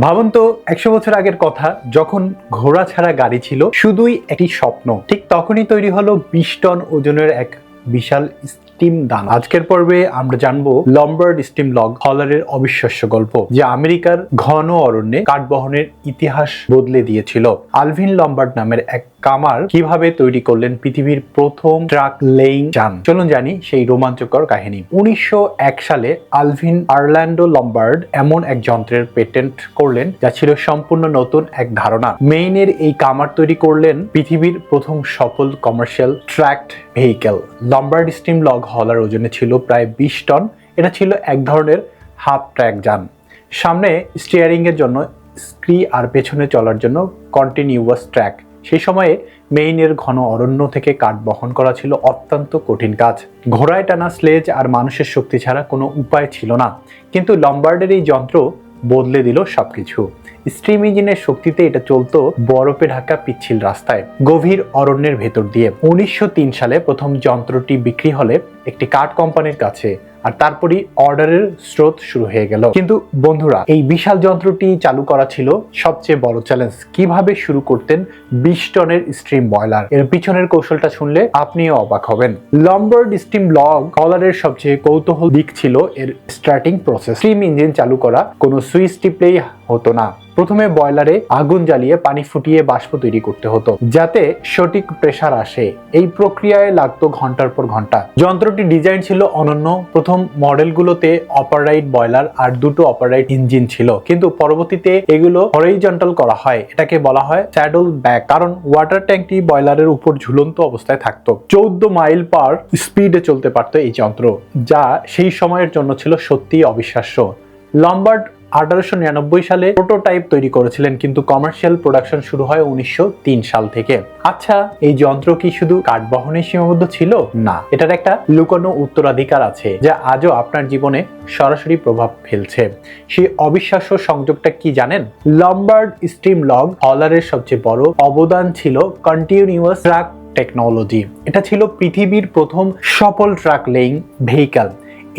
ভাবুন তো 100 বছর আগের কথা, যখন ঘোড়া ছাড়া গাড়ি ছিল শুধুই একটি স্বপ্ন, ঠিক তখনই তৈরি হলো 20 টন ওজনের এক বিশাল স্টিম দানা। আজকের পর্বে আমরা জানবো লম্বার্ড স্টিম লগ হলারের অবিশ্বাস্য গল্প, যা আমেরিকার ঘন অরণ্যে কাঠ বহনের ইতিহাস বদলে দিয়েছিল। আলভিন লম্বার্ড নামের এক কামার কিভাবে তৈরি করলেন পৃথিবীর প্রথম ট্রাক লেইং যান। চলুন জানি সেই রোমাঞ্চকর কাহিনী। 1901 সালে আলভিন আর্ল্যান্ডো লম্বার্ড এমন এক যন্ত্রের পেটেন্ট করলেন যা ছিল সম্পূর্ণ নতুন এক ধারণা। মেইনের এই কামার তৈরি করলেন পৃথিবীর প্রথম সফল commercial tracked vehicle. Lombard steam log hauler ওজনে ছিল প্রায় 20 টন। এটা ছিল এক ধরনের হাফ ট্র্যাক যান। সামনে স্টিয়ারিং এর জন্য স্ক্রি আর পেছনে চলার জন্য কন্টিনিউয়াস ট্র্যাক। সেই সময়ে মেইনের ঘন অরণ্য থেকে কাঠ বহন করা ছিল অত্যন্ত কঠিন কাজ। ঘোড়ায় টানা স্লেজ আর মানুষের শক্তি ছাড়া কোনো উপায় ছিল না। কিন্তু লম্বার্ডের এই যন্ত্র বদলে দিল সবকিছু। স্টিম ইঞ্জিনের শক্তিতে এটা চলতো বরফে ঢাকা পিচ্ছিল রাস্তায়, গভীর অরণ্যের ভেতর দিয়ে। 1903 সালে প্রথম যন্ত্রটি বিক্রি হলে একটি কাঠ কোম্পানির কাছে, আর তারপরই অর্ডারের স্রোত শুরু হয়ে গেল। কিন্তু বন্ধুরা, এই বিশাল যন্ত্রটি চালু করা ছিল সবচেয়ে বড় চ্যালেঞ্জ। কিভাবে শুরু করতেন 20 টনের স্টিম বয়লার? এর পিছনের কৌশলটা শুনলে আপনিও অবাক হবেন। লম্বার্ড স্টিম লগ হলারের সবচেয়ে কৌতূহল দিক ছিল এর স্টার্টিং প্রসেস। স্টিম ইঞ্জিন চালু করা কোনো সুইচ টিপলেই হতো না। প্রথমে বয়লারে আগুন জ্বালিয়ে পানি ফুটিয়ে বাষ্প তৈরি করতে হতো যাতে সঠিক প্রেসার আসে। এই প্রক্রিয়ায় লাগতো ঘন্টার পর ঘন্টা। যন্ত্রটি ডিজাইন ছিল অনন্য। প্রথম মডেলগুলোতে অপাররাইট বয়লার আর দুটো অপাররাইট ইঞ্জিন ছিল, কিন্তু পরবর্তীতে এগুলো হরিজন্টাল করা হয়। এটাকে বলা হয় স্যাডল ব্যাক, কারণ ওয়াটার ট্যাঙ্কটি বয়লারের উপর ঝুলন্ত অবস্থায় থাকতো। 14 মাইল পার স্পিডে চলতে পারত এই যন্ত্র, যা সেই সময়ের জন্য ছিল সত্যিই অবিশ্বাস্য। লম্বার্ড 1899 সালে প্রোটোটাইপ তৈরি করেছিলেন, কিন্তু কমার্শিয়াল প্রোডাকশন শুরু হয় 1903 সাল থেকে। আচ্ছা, এই যন্ত্র কি শুধু কাঠ বহনে সীমাবদ্ধ ছিল? না, এটার একটা লুকানো উত্তরাধিকার আছে যা আজও আপনার জীবনে সরাসরি প্রভাব ফেলছে। সেই অবিশ্বাস্য সংযোগটা কি জানেন? লম্বার্ড স্টিম লগ হলারের সবচেয়ে বড় অবদান ছিল কন্টিনিউয়াস ট্রাক টেকনোলজি। এটা ছিল পৃথিবীর প্রথম সফল ট্রাক লেইং ভেহিকেল।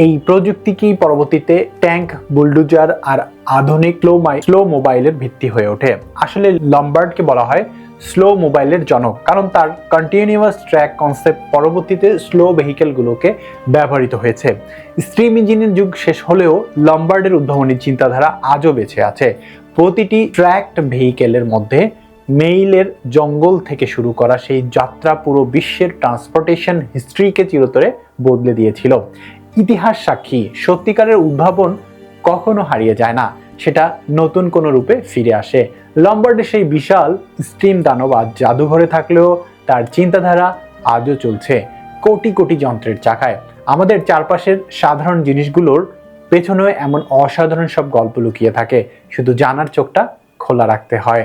এই প্রযুক্তিকেই পরবর্তীতে ট্যাঙ্ক, বুলডোজার আর আধুনিক স্লো মোবাইলের ভিত্তি হয়ে ওঠে। আসলে লম্বার্ডকে বলা হয় স্লো মোবাইলের জনক, কারণ তার কন্টিনিউয়াস ট্র্যাক কনসেপ্ট পরবর্তীতে স্লো ভেহিকেলগুলোকে ব্যবহৃত হয়েছে। স্টিম ইঞ্জিনের যুগ শেষ হলেও লম্বার্ডের উদ্ভাবনী চিন্তাধারা আজও বেঁচে আছে। প্রতিটি ট্র্যাকড ভেহিকেলের মধ্যে মেইলের জঙ্গল থেকে শুরু করা সেই যাত্রা পুরো বিশ্বের ট্রান্সপোর্টেশন হিস্ট্রিকে চিরতরে বদলে দিয়েছিল। ইতিহাস সাক্ষী, সত্যিকারের উদ্ভাবন কখনো হারিয়ে যায় না, সেটা নতুন কোনো রূপে ফিরে আসে। লম্বার্ডের সেই বিশাল স্টিম দানব আজ জাদুঘরে থাকলেও তার চিন্তাধারা আজও চলছে কোটি কোটি যন্ত্রের চাকায়। আমাদের চারপাশের সাধারণ জিনিসগুলোর পেছনেও এমন অসাধারণ সব গল্প লুকিয়ে থাকে, শুধু জানার চোখটা খোলা রাখতে হয়।